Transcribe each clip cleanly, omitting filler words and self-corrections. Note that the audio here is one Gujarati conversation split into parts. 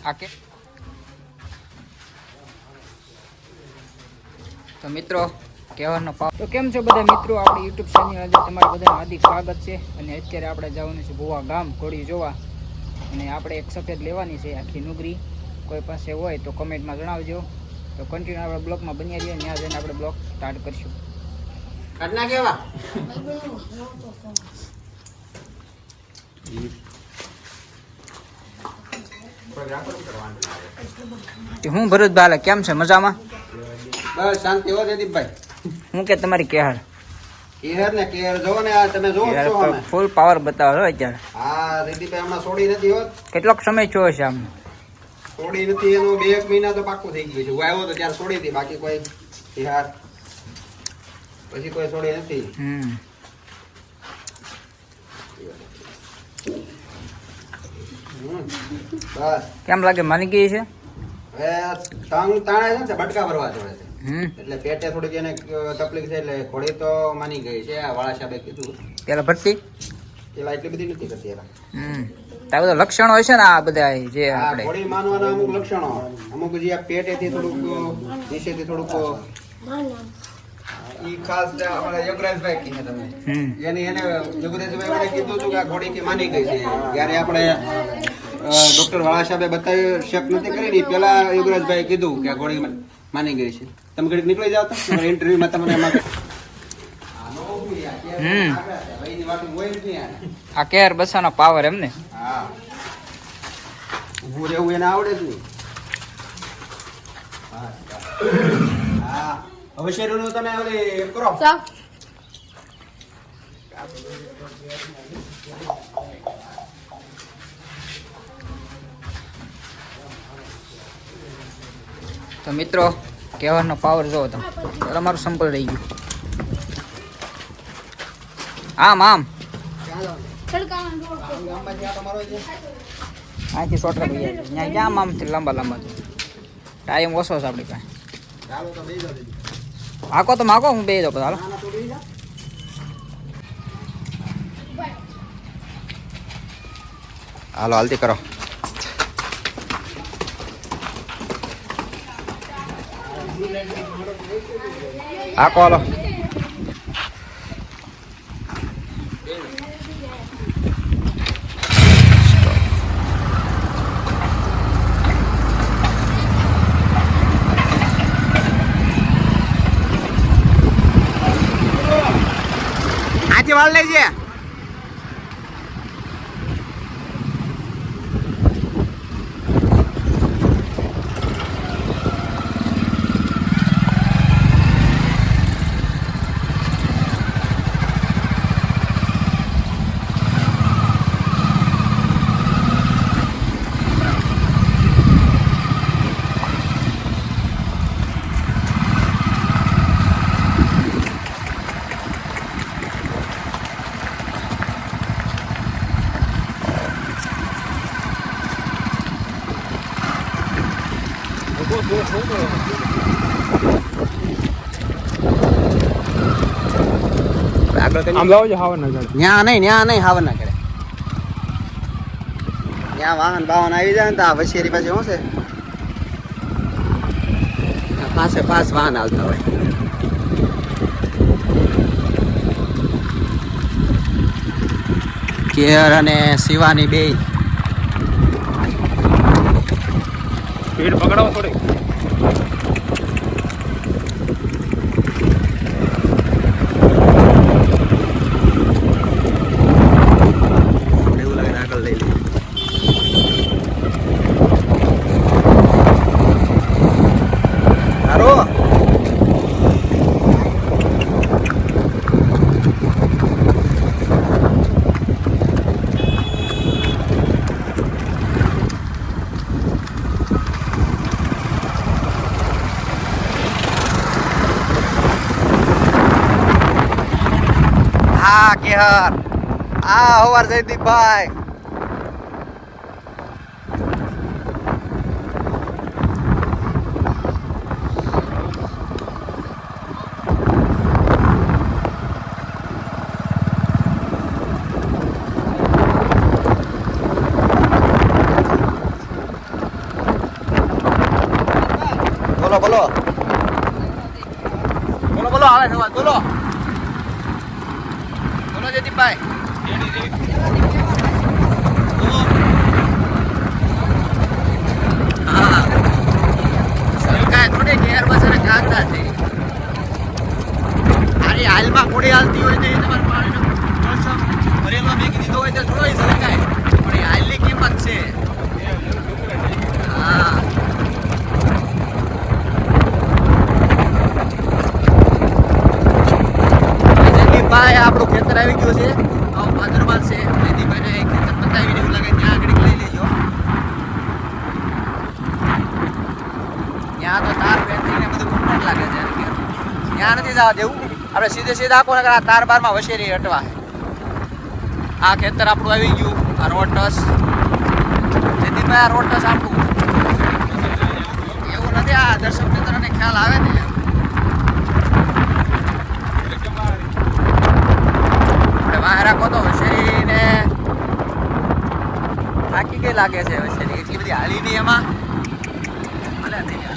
આકે તો મિત્રો કહેવાનો પાવ તો કેમ છો બધા મિત્રો, આપણી યુટ્યુબ ચેનલ આજે તમારું બધાનું હાર્દિક સ્વાગત છે. અને અત્યારે આપણે જવાનું છે ભુવા ગામ ઘોડી જોવા, અને આપણે એક સફેદ લેવાની છે આખી નુગરી. કોઈ પાસે હોય તો કમેન્ટમાં જણાવજો. તો કન્ટિન્યુ આપણે બ્લોગમાં બની રહીએ, ત્યાં જઈને આપણે બ્લોગ સ્ટાર્ટ કરશું. ઘટના કેવા હું ભરત બાલા કેમ છે, મજામાં? બસ શાંતિ હો જયદીપભાઈ. હું કે તમારી કેહર ને કેહર જોવો ને, આ તમે જોવો છો અમે ફૂલ પાવર બતાવો છો અત્યારે. હા જયદીપભાઈ હમણાં છોડી નથી હોત. કેટલોક સમય થયો છે આમ? છોડી નથી એનું 2 મહિના તો પાક્કું થઈ ગયું છે. હું આવ્યો તો ત્યારે છોડી હતી, બાકી કોઈ કેહર પછી કોઈ છોડી નથી. બસ કેમ લાગે, માની ગઈ છે? હવે તંગ તાણે છે ને બટકા ભરવા જોડે છે, એટલે પેટે થોડીક એને તકલીફ છે, એટલે ઘોડી તો માની ગઈ છે. આ વાળા સાહેબે કીધું પેલા ભરતી પેલા એટલી બધી નથી કરતી એલા. તારા બધા લક્ષણો હશે ને આ બધા જે આપણે ઘોડી માનવાના અમુક લક્ષણો, અમુક જે આ પેટેથી થોડુંક નીચેથી થોડુંક ઈ ખાસ અમારા યોગરાજભાઈ કહે તમે એની એને યોગરાજભાઈ મને કીધું હતું કે આ ઘોડી કે માની ગઈ છે. ત્યારે આપણે ડોક્ટર વાળા સાહેબે બતાવી શેક નથી કરી, પેલા યોગરાજભાઈ કીધું કે આ ઘોડી માની ગઈ છે. તમે ઘડીક નીકળી જાવ તો ઇન્ટરવ્યુમાં તમને એમાં આ કેર બસાનો પાવર એમ ને? હા ઊભું રહેવું એને આવડે જ નહીં. હા હવે શેરનું તમે ઓલી કરો. તો મિત્રો કહેવાનો પાવર જોવો તમે, તમારું સંપલ રહી ગયું. આમ આમ અહીંથી શોર્ટકટ થઈ જાય, ત્યાં જામ આમથી લાંબા લાંબા ટાઈમ ઓછો છે આપણી પાસે. હાકો તો માકો, હું બે દો હાલો. હાલો હાલતી કરો. હાકો હાલો. આથી વાળ લેજે. આમ લાવો છો હાવર ના ન્યા નહીં હાવર ના કરે. ત્યાં વાહન બાહન આવી જાય ને તો આ વશેરી પાસે શું છે, પાસે વાહન આવતા હોય. કેર અને શિવાની બે સ્પીડ પકડાવો થોડી. એવું લાગે આગળ લઈ લે. સારો હા કેહર આ હવાર જયદીપભાઈ. હા સરકાર થોડી ઘેર બસરે કાંતા છે અરે હાલમાં ઘોડી હાલતી હોય તો એ તમારે પાણીનો મોસમ ભરેલો મેકી દીધો હોય તો થોડો સરકાય પણ એ હાલની કિંમત છે હા જયદીપભાઈ આપણું ખેતર આવી ગયું છે આવું ભાદરમાસ છે જયદીપભાઈને ખેતર બતાવીને એવું લાગે ત્યાં આગળ લઈ લેજો ત્યાં તો તાર બેઠીને બધું કમ્પ્લીટ લાગે છે ત્યાં નથી જવા દેવું આપણે સીધે સીધા આખો નગર આ તાર બારમાં વસેરી હટવા આ ખેતર આપણું આવી ગયું આ રોટસ જયદીપભાઈ આ રોટસ આપણું એવું નથી આ દર્શક મિત્રોને ખ્યાલ આવે ને આપણે વાહ રાખો તો વસેરીને થાકી ગઈ લાગે છે વસેરી એટલી બધી હાલી નહીં એમાં ભલે નહીં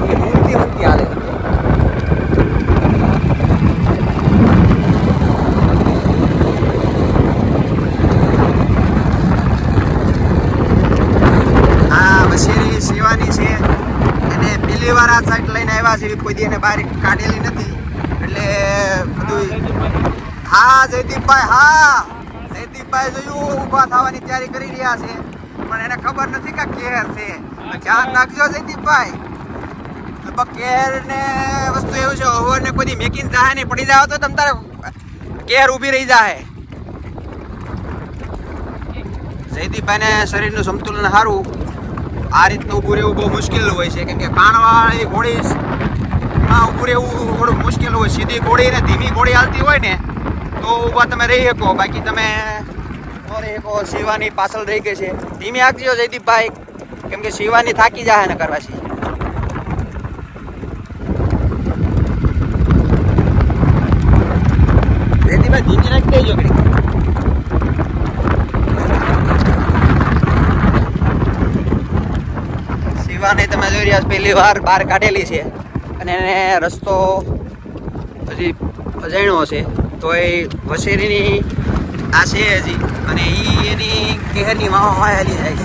ઊંઘતી ઊંઘતી હાલે વસેરી સેવાની છે એને પહેલી વાર આ સાઈડ લઈને આવ્યા છે કોઈ દી એને બહાર કાઢેલી નથી એટલે બધું હા જયદીપભાઈ જોયું ઊભા થવાની તૈયારી કરી રહ્યા છે પણ એને ખબર નથી કે કેર છે ધ્યાન રાખજો જયદીપભાઈ કેર ને વસ્તુ એવું છે ઓવર ને કોઈ દી મેકીને જાય નહીં પડી જાવ તો તમ તારે કેર ઊભી રહી જાય જયદીપભાઈને શરીરનું સંતુલન સારું આ રીતનું ઊભું રહેવું બહુ મુશ્કેલ હોય છે કેમ કે કાણવાળી ઘોડીમાં ઊભું રહેવું થોડું મુશ્કેલ હોય સીધી ઘોડી ને ધીમી ઘોડી હાલતી હોય ને તો ઊભા તમે રહી શકો બાકી તમે ન રહી શકો શિવાની પાછળ રહી ગઈ છે ધીમી હાંકજો જયદીપભાઈ કેમ કે શિવાની થાકી જાય ને કરવાથી જયદીપભાઈ ધીમી રાખી દેજો ઘડી શિવાને તમે જોઈ રહ્યા છો પહેલી વાર બહાર કાઢેલી છે અને એને રસ્તો હજી અજાણ્યો છે તો એ વસેરીની આ છે હજી અને એ એની કેહરની વાહ હાલી જાય છે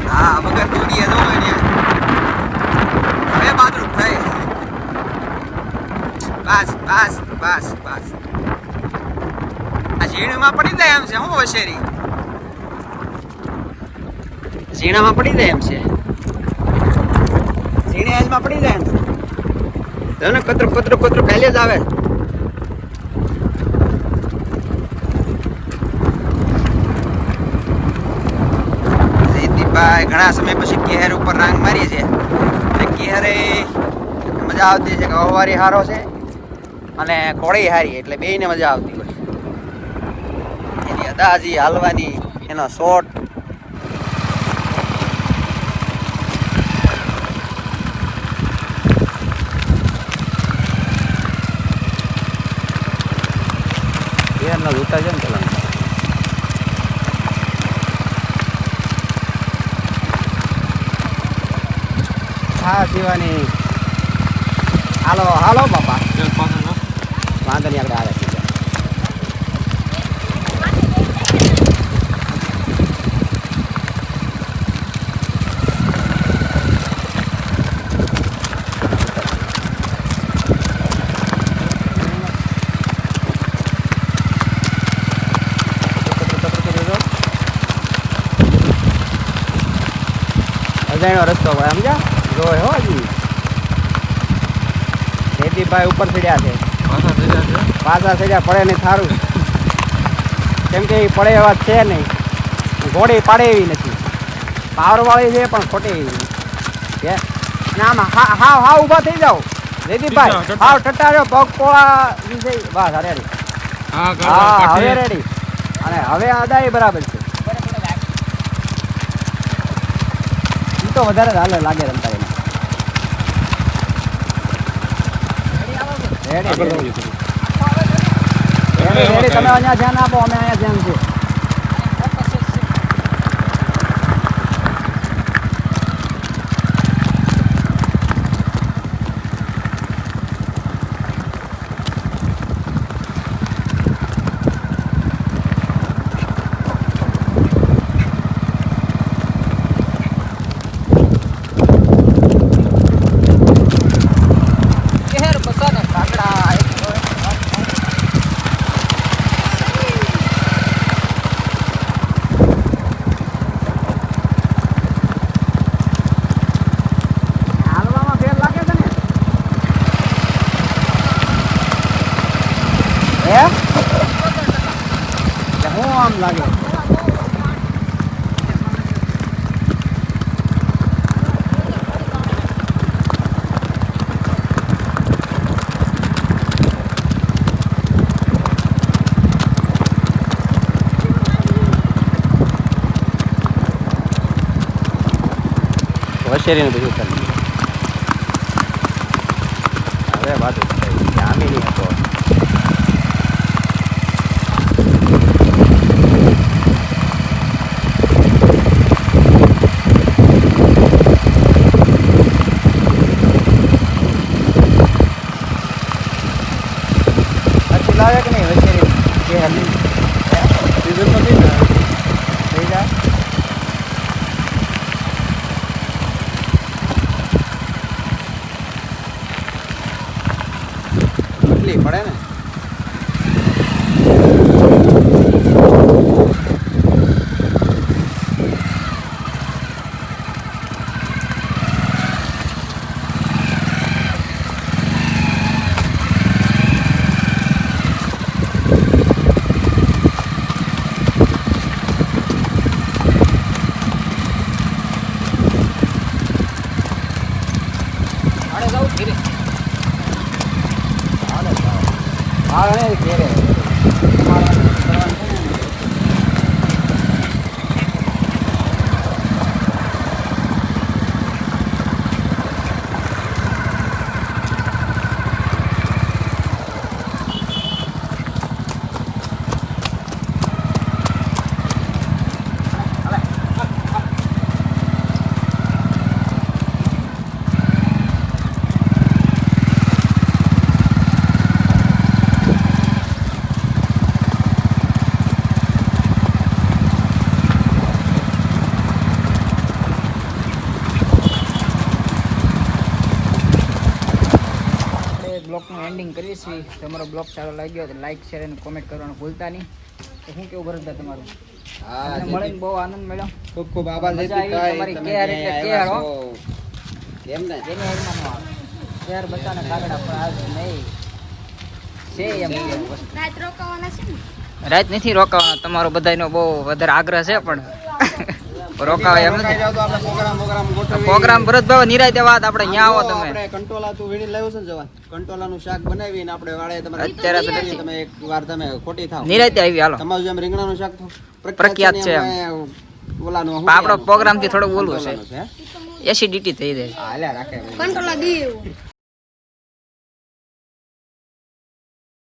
હા વગર દોડીએ જો એને હવે બાથરૂમ થાય બસ બસ બસ બસ આ ઝીણમાં પડી જાય એમ છે હું વસેરી ઝીણામાં પડી જાય એમ છે ઝીણે આજમાં પડી જાય એમ તો ને કતરું કાલે જ આવે જયદીપભાઈ ઘણા સમય પછી કેહર ઉપર રાંગ મારી છે અને કેહરે મજા આવતી છે કે હવારી હારો છે અને ઘોડી હારી એટલે બેયને મજા આવતી હોય એની અદાજી હાલવાની એનો શોટ એના જોતા છે ને પેલા હા શિવાની હાલો હાલો બાપા વાંધો નહીં આપણે આવે અજાણ્યો રસ્તો ભાઈ સમજા જોય હો હજી જયદીપભાઈ ઉપર ચડ્યા છે પાછા ચડ્યા પડે નહીં સારું કેમ કે એ પડે એવા છે નહીં ઘોડી પાડે એવી નથી પાવરવાળી છે પણ ખોટે એવી નહીં અને આમાં હાવ ઊભા થઈ જાઓ જયદીપભાઈ હાવ ટટાર્યો પગ પોળા બસ રેડી હા હવે રેડી અને હવે અદાય બરાબર છે તો વધારે હાલે લાગે રમતા એને રેડી તમે અહીંયા ધ્યાન આપો અમે અહીંયા ધ્યાન છે આમ લાગે. વશેરીને બધું કરી દીધું. હવે વાત જામી નહીં હતો. પછી લાવે કે નહીં વશેરી કે હલી સીઝન નથી ને થઈ જાય. પડે ને ઘેરે બ્લોગનું એન્ડિંગ કરીએ છીએ. તમારો બ્લોગ સારો લાગ્યો તો લાઈક શેર અને કોમેન્ટ કરવાનું ભૂલતા નહીં. તો શું કેવું ભરતભાઈ તમારું? હા તમને મળીને બહુ આનંદ મળ્યો. ખૂબ ખૂબ આભાર મજા આવી. તમારી કેર એટલે કેર હો. કેમ ને જેની હેડમાં ન આવે. કેર બચાને કાગડા પર આવે નહીં છે એમ કે વસ્તુ. રાત રોકાવાના છે ને? રાત નથી રોકાવાનો. તમારો બધાનો બહુ વધારે આગ્રહ છે પણ રોકાવાય એમ નથી. જાવ તો આપણે પ્રોગ્રામ ગોઠવીએ. પ્રોગ્રામ ભરતભાઈ નિરાતે વાત આપણે અહીંયા આવો તમે. આપણે કંટોલા તું વીણી લાવ્યો છે ને જવાન કંટોલાનું શાક બનાવીને આપણે વાળે તમારે અત્યારે તો કરી તમે એક વાર તમે ખોટી થાવ નિરાતે આવી હાલો. તમારું જેમ રીંગણાનું શાક પ્રખ્યાત છે એમ. ઓલાનું શું આપણો કહેવાય? પ્રોગ્રામ થી થોડું બોલવું છે. કંટોલાનું છે. એસિડિટી થઈ જાય. હા લ્યા રાખે કંટ્રોલ દી